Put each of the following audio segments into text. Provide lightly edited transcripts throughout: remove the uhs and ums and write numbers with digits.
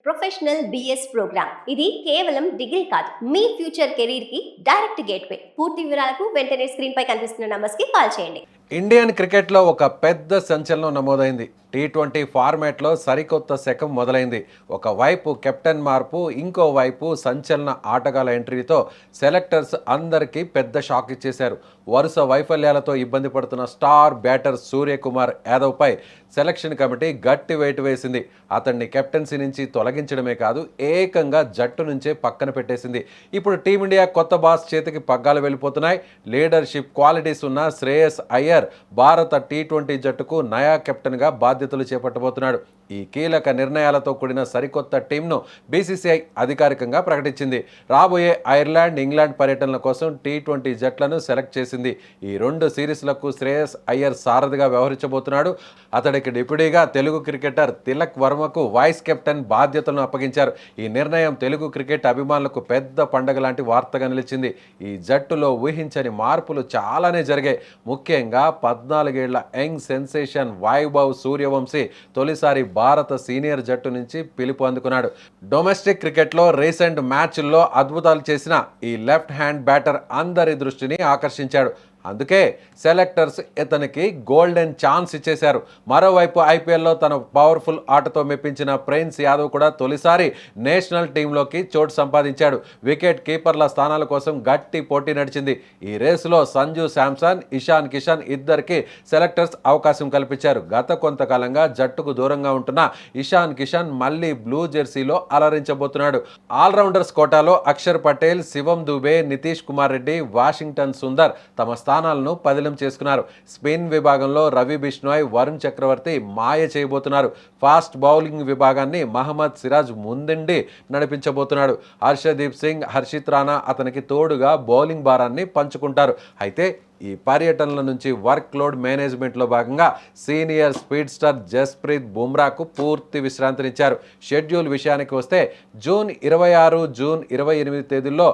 Professional BS programme. ఇది కేవలం degree కాదు, మీ ఫ్యూచర్ కెరీర్ కి డైరెక్ట్ గేట్వే. పూర్తి వివరాలకు వెంటనే స్క్రీన్ పై కనిపిస్తున్న నంబర్స్ కి కాల్ చేయండి. ఇండియన్ క్రికెట్లో ఒక పెద్ద సంచలనం నమోదైంది. టీ20 ఫార్మాట్లో సరికొత్త శకం మొదలైంది. ఒకవైపు కెప్టెన్ మార్పు, ఇంకోవైపు సంచలన ఆటగాళ్ల ఎంట్రీతో సెలెక్టర్స్ అందరికీ పెద్ద షాక్ ఇచ్చేశారు. వరుస వైఫల్యాలతో ఇబ్బంది పడుతున్న స్టార్ బ్యాటర్ సూర్యకుమార్ యాదవ్పై సెలక్షన్ కమిటీ గట్టి వేటు వేసింది. అతన్ని కెప్టెన్సీ నుంచి తొలగించడమే కాదు, ఏకంగా జట్టు నుంచే పక్కన పెట్టేసింది. ఇప్పుడు టీమిండియా కొత్త బాస్ చేతికి పగ్గాలు వెళ్ళిపోతున్నాయి. లీడర్షిప్ క్వాలిటీస్ ఉన్న శ్రేయస్ అయ్యర్ భారత టీ20 జట్టుకు నయా కెప్టెన్గా బాధ్యతలు చేపట్టబోతున్నాడు. ఈ కీలక నిర్ణయాలతో కూడిన సరికొత్త టీంను బీసీసీఐ అధికారికంగా ప్రకటించింది. రాబోయే ఐర్లాండ్, ఇంగ్లాండ్ పర్యటనల కోసం టీ20 జట్లను సెలెక్ట్ చేసింది. ఈ 2 సిరీస్లకు శ్రేయస్ అయ్యర్ సారథిగా వ్యవహరించబోతున్నాడు. అతడికి డిప్యూటీగా తెలుగు క్రికెటర్ తిలక్ వర్మకు వైస్ కెప్టెన్ బాధ్యతలను అప్పగించారు. ఈ నిర్ణయం తెలుగు క్రికెట్ అభిమానులకు పెద్ద పండగ లాంటి వార్తగా నిలిచింది. ఈ జట్టులో ఊహించని మార్పులు చాలానే జరిగాయి. ముఖ్యంగా 14 ఏళ్ల యంగ్ సెన్సేషన్ వైభవ్ సూర్యవంశీ తొలిసారి భారత సీనియర్ జట్టు నుంచి పిలుపు అందుకున్నాడు. డొమెస్టిక్ క్రికెట్లో రీసెంట్ మ్యాచ్ల్లో అద్భుతాలు చేసిన ఈ లెఫ్ట్ హ్యాండ్ బ్యాటర్ అందరి దృష్టిని ఆకర్షించాడు. అందుకే సెలెక్టర్స్ ఇతనికి గోల్డెన్ ఛాన్స్ ఇచ్చేశారు. మరోవైపు ఐపీఎల్లో తన పవర్ఫుల్ ఆటతో మెప్పించిన ప్రిన్స్ యాదవ్ కూడా తొలిసారి నేషనల్ టీంలోకి చోటు సంపాదించాడు. వికెట్ కీపర్ల స్థానాల కోసం గట్టి పోటీ నడిచింది. ఈ రేసులో సంజు శాంసన్, ఇషాన్ కిషన్ ఇద్దరికి సెలెక్టర్స్ అవకాశం కల్పించారు. గత కొంతకాలంగా జట్టుకు దూరంగా ఉంటున్న ఇషాన్ కిషన్ మళ్ళీ బ్లూ జెర్సీలో అలరించబోతున్నాడు. ఆల్రౌండర్స్ కోటాలో అక్షర్ పటేల్, శివం దుబే, నితీష్ కుమార్ రెడ్డి, వాషింగ్టన్ సుందర్ తమ స్థానాలను పదిలం చేసుకున్నారు. స్పిన్ విభాగంలో రవి బిష్ణోయ్, వరుణ్ చక్రవర్తి మాయ చేయబోతున్నారు. ఫాస్ట్ బౌలింగ్ విభాగాన్ని మహమ్మద్ సిరాజ్ ముందుండి నడిపించబోతున్నాడు. హర్షదీప్ సింగ్, హర్షిత్ రాణా అతనికి తోడుగా బౌలింగ్ భారాన్ని పంచుకుంటారు. అయితే ఈ పర్యటనల నుంచి వర్క్ లోడ్ మేనేజ్మెంట్లో భాగంగా సీనియర్ స్పీడ్ స్టార్ జస్ప్రీత్ బుమ్రాకు పూర్తి విశ్రాంతినిచ్చారు. షెడ్యూల్ విషయానికి వస్తే జూన్ 26, జూన్ 28 తేదీల్లో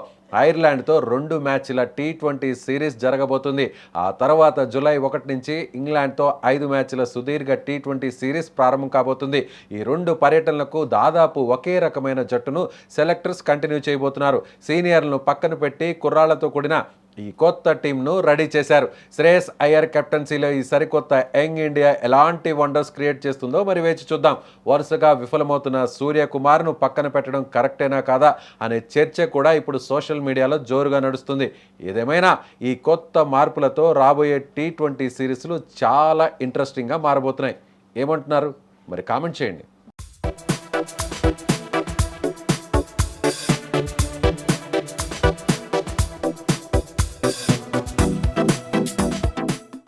ఐర్లాండ్తో 2 మ్యాచ్ల టీ20 సిరీస్ జరగబోతుంది. ఆ తర్వాత జూలై 1 నుంచి ఇంగ్లాండ్తో 5 మ్యాచ్ల సుదీర్ఘ టీ20 సిరీస్ ప్రారంభం కాబోతుంది. ఈ 2 పర్యటనలకు దాదాపు ఒకే రకమైన జట్టును సెలెక్టర్స్ కంటిన్యూ చేయబోతున్నారు. సీనియర్లను పక్కన పెట్టి కుర్రాళ్లతో కూడిన ఈ కొత్త టీంను రెడీ చేశారు. శ్రేయస్ అయ్యర్ కెప్టెన్సీలో ఈ సరికొత్త యంగ్ ఇండియా ఎలాంటి వండర్స్ క్రియేట్ చేస్తుందో మరి వేచి చూద్దాం. వరుసగా విఫలమవుతున్న సూర్యకుమార్ను పక్కన పెట్టడం కరెక్టేనా కాదా అనే చర్చ కూడా ఇప్పుడు సోషల్ మీడియాలో జోరుగా నడుస్తుంది. ఏదేమైనా ఈ కొత్త మార్పులతో రాబోయే టీ20 సిరీస్లు చాలా ఇంట్రెస్టింగ్గా మారబోతున్నాయి. ఏమంటున్నారు? మరి కామెంట్ చేయండి.